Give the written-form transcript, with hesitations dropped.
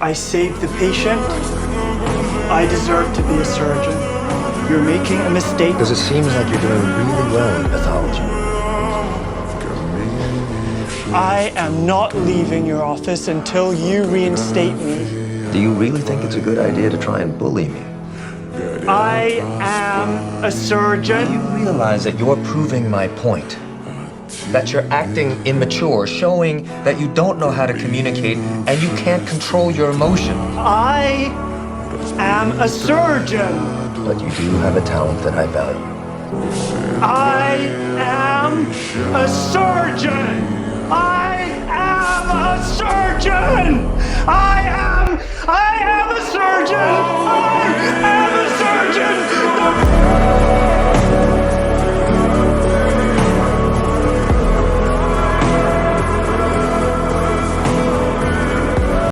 I saved the patient. I deserve to be a surgeon. You're making a mistake. Because it seems like you're doing really well in pathology. I am not leaving your office until you reinstate me. Do you really think it's a good idea to try and bully me? I am a surgeon. Do you realize that you're proving my point? That you're acting immature, showing that you don't know how to communicate and you can't control your emotion. I am a surgeon. But you do have a talent that I value. I am a surgeon. I am a surgeon.